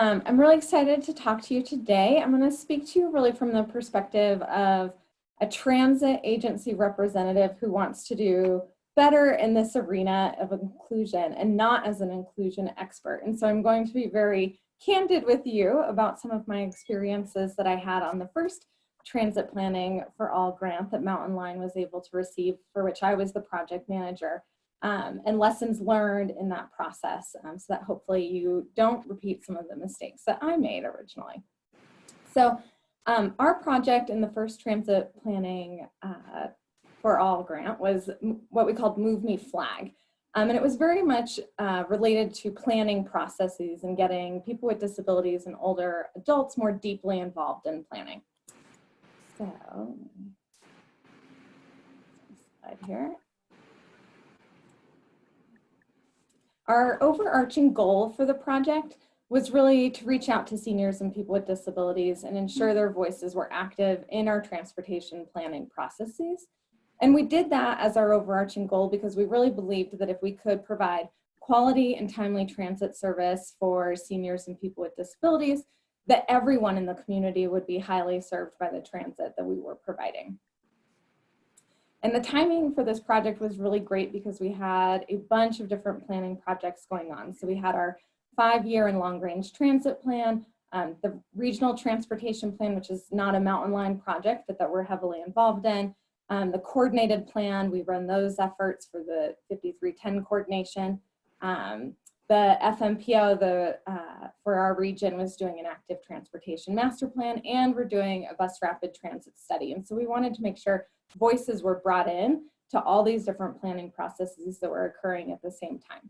I'm really excited to talk to you today. I'm going to speak to you really from the perspective of a transit agency representative who wants to do better in this arena of inclusion and not as an inclusion expert. And so I'm going to be very candid with you about some of my experiences that I had on the first Transit Planning for All grant that Mountain Line was able to receive, for which I was the project manager. And lessons learned in that process so that hopefully you don't repeat some of the mistakes that I made originally. So our project in the first Transit Planning for All grant was what we called Move Me FLG. And it was very much related to planning processes and getting people with disabilities and older adults more deeply involved in planning. So, slide here. Our overarching goal for the project was really to reach out to seniors and people with disabilities and ensure their voices were active in our transportation planning processes. And we did that as our overarching goal because we really believed that if we could provide quality and timely transit service for seniors and people with disabilities, that everyone in the community would be highly served by the transit that we were providing. And the timing for this project was really great because we had a bunch of different planning projects going on. So we had our 5-year and long-range transit plan, the regional transportation plan, which is not a Mountain Line project, but that we're heavily involved in. The coordinated plan, we run those efforts for the 5310 coordination. The FMPO for our region was doing an active transportation master plan, and we're doing a bus rapid transit study. And so we wanted to make sure voices were brought in to all these different planning processes that were occurring at the same time.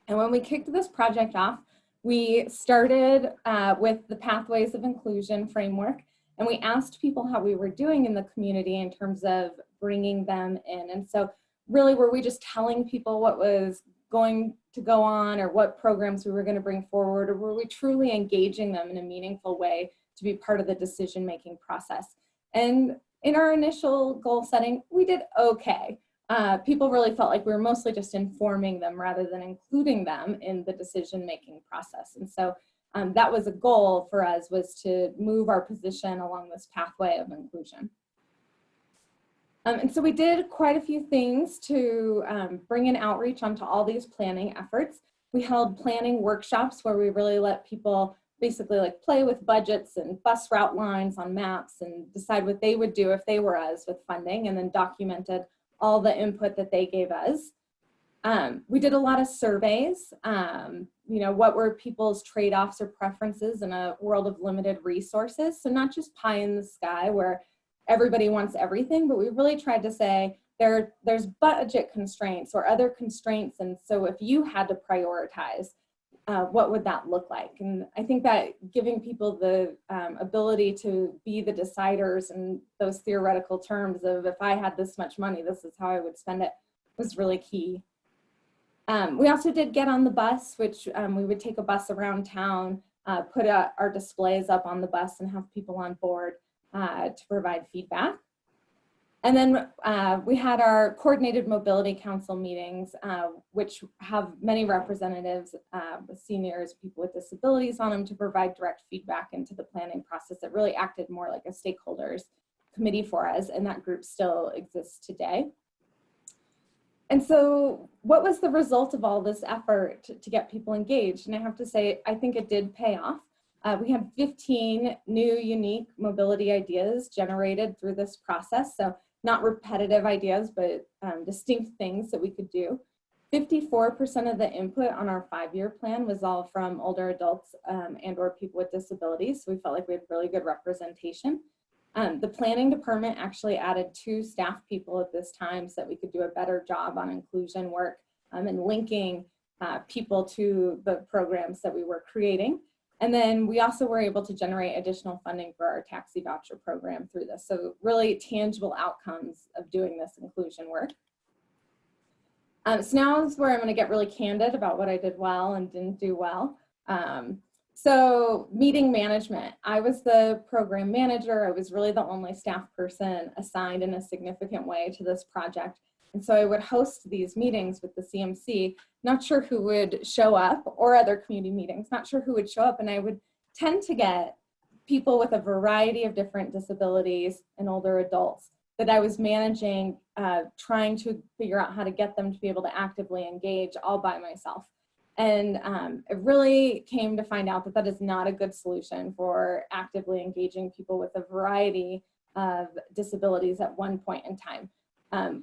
And when we kicked this project off, we started with the Pathways of Inclusion framework, and we asked people how we were doing in the community in terms of bringing them in. And so really, were we just telling people what was going to go on or what programs we were going to bring forward, or were we truly engaging them in a meaningful way to be part of the decision-making process? And in our initial goal setting, we did okay. People really felt like we were mostly just informing them rather than including them in the decision-making process. And so that was a goal for us, was to move our position along this pathway of inclusion. And so we did quite a few things to bring in outreach onto all these planning efforts. We held planning workshops where we really let people basically like play with budgets and bus route lines on maps and decide what they would do if they were us with funding, and then documented all the input that they gave us. We did a lot of surveys. You know, what were people's trade-offs or preferences in a world of limited resources? So not just pie in the sky where everybody wants everything, but we really tried to say there's budget constraints or other constraints, and so if you had to prioritize, what would that look like? And I think that giving people the ability to be the deciders in those theoretical terms of, if I had this much money, this is how I would spend it, was really key. We also did get on the bus, which we would take a bus around town, put our displays up on the bus and have people on board to provide feedback. And then we had our coordinated mobility council meetings, which have many representatives with seniors, people with disabilities on them, to provide direct feedback into the planning process. That really acted more like a stakeholders committee for us, and that group still exists today. And so what was the result of all this effort to get people engaged? And I have to say, I think it did pay off. We had 15 new unique mobility ideas generated through this process. So not repetitive ideas, but distinct things that we could do. 54% of the input on our 5-year plan was all from older adults and or people with disabilities. So we felt like we had really good representation. The planning department actually added 2 staff people at this time so that we could do a better job on inclusion work and linking people to the programs that we were creating. And then we also were able to generate additional funding for our taxi voucher program through this. So really tangible outcomes of doing this inclusion work. So now is where I'm going to get really candid about what I did well and didn't do well. So meeting management, I was the program manager. I was really the only staff person assigned in a significant way to this project. And so I would host these meetings with the CMC, not sure who would show up, or other community meetings, not sure who would show up. And I would tend to get people with a variety of different disabilities and older adults that I was managing, trying to figure out how to get them to be able to actively engage all by myself. And it really came to find out that that is not a good solution for actively engaging people with a variety of disabilities at one point in time.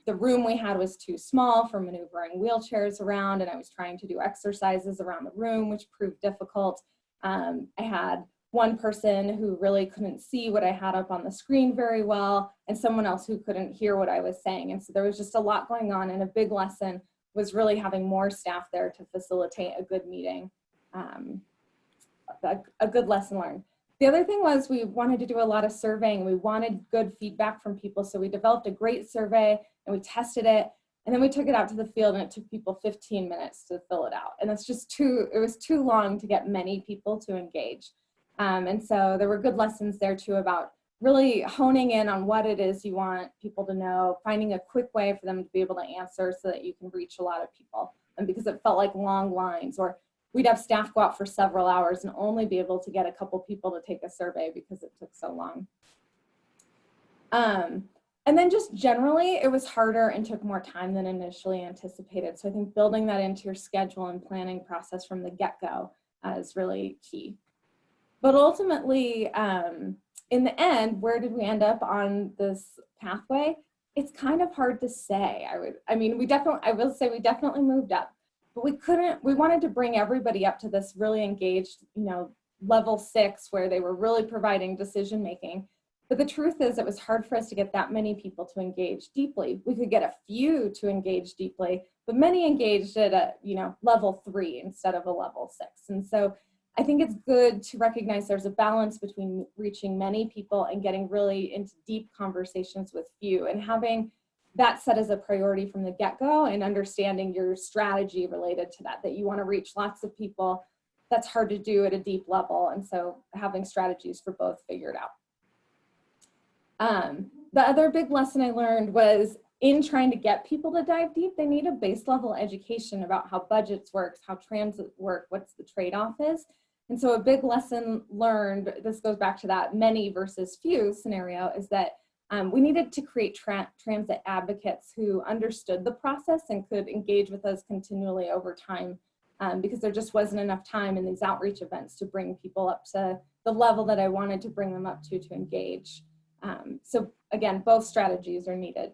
The room we had was too small for maneuvering wheelchairs around, and I was trying to do exercises around the room, which proved difficult. I had one person who really couldn't see what I had up on the screen very well, and someone else who couldn't hear what I was saying. And so there was just a lot going on, and a big lesson was really having more staff there to facilitate a good meeting, a good lesson learned. The other thing was we wanted to do a lot of surveying. We wanted good feedback from people. So we developed a great survey and we tested it. And then we took it out to the field and it took people 15 minutes to fill it out. And that's just it was too long to get many people to engage. And so there were good lessons there too about really honing in on what it is you want people to know, finding a quick way for them to be able to answer so that you can reach a lot of people. And because it felt like long lines, or we'd have staff go out for several hours and only be able to get a couple people to take a survey because it took so long. And then just generally, it was harder and took more time than initially anticipated. So I think building that into your schedule and planning process from the get-go is really key. But ultimately, in the end, where did we end up on this pathway? It's kind of hard to say. I will say we definitely moved up, but we wanted to bring everybody up to this really engaged, level 6 where they were really providing decision making. But the truth is it was hard for us to get that many people to engage deeply. We could get a few to engage deeply, but many engaged at a, level 3 instead of a level 6. And so I think it's good to recognize there's a balance between reaching many people and getting really into deep conversations with few, and having that set as a priority from the get-go and understanding your strategy related to that you want to reach lots of people. That's hard to do at a deep level. And so having strategies for both figured out. The other big lesson I learned was in trying to get people to dive deep, they need a base level education about how budgets works, how transit work, what's the trade-off is. And so a big lesson learned, this goes back to that many versus few scenario, is that we needed to create transit advocates who understood the process and could engage with us continually over time, because there just wasn't enough time in these outreach events to bring people up to the level that I wanted to bring them up to engage. So again, both strategies are needed.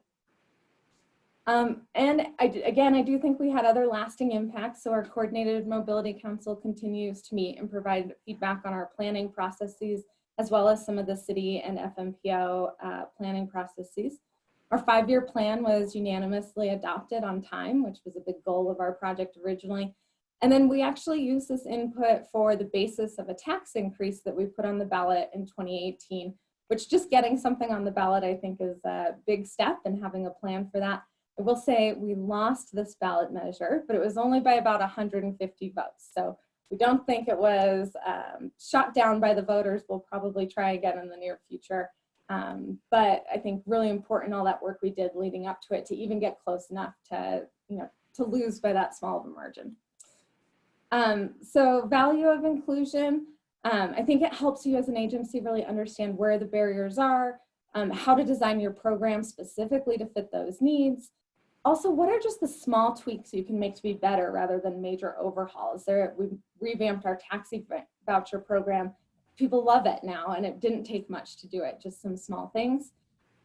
And I do think we had other lasting impacts. So our Coordinated Mobility Council continues to meet and provide feedback on our planning processes, as well as some of the city and FMPO planning processes. Our 5-year plan was unanimously adopted on time, which was a big goal of our project originally. And then we actually used this input for the basis of a tax increase that we put on the ballot in 2018, which just getting something on the ballot, I think, is a big step, and having a plan for that. I will say we lost this ballot measure, but it was only by about 150 votes. So we don't think it was shot down by the voters. We'll probably try again in the near future. But I think really important, all that work we did leading up to it to even get close enough to, to lose by that small of a margin. So value of inclusion, I think it helps you as an agency really understand where the barriers are, how to design your program specifically to fit those needs. Also, what are just the small tweaks you can make to be better rather than major overhauls? We revamped our taxi voucher program. People love it now, and it didn't take much to do it, just some small things.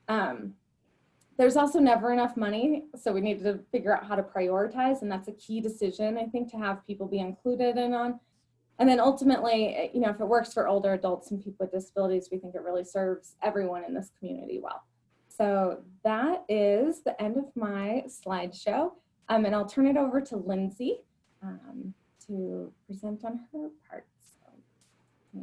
There's also never enough money, so we needed to figure out how to prioritize, and that's a key decision, I think, to have people be included in on. And then ultimately, if it works for older adults and people with disabilities, we think it really serves everyone in this community well. So that is the end of my slideshow, and I'll turn it over to Lindsay to present on her part. So.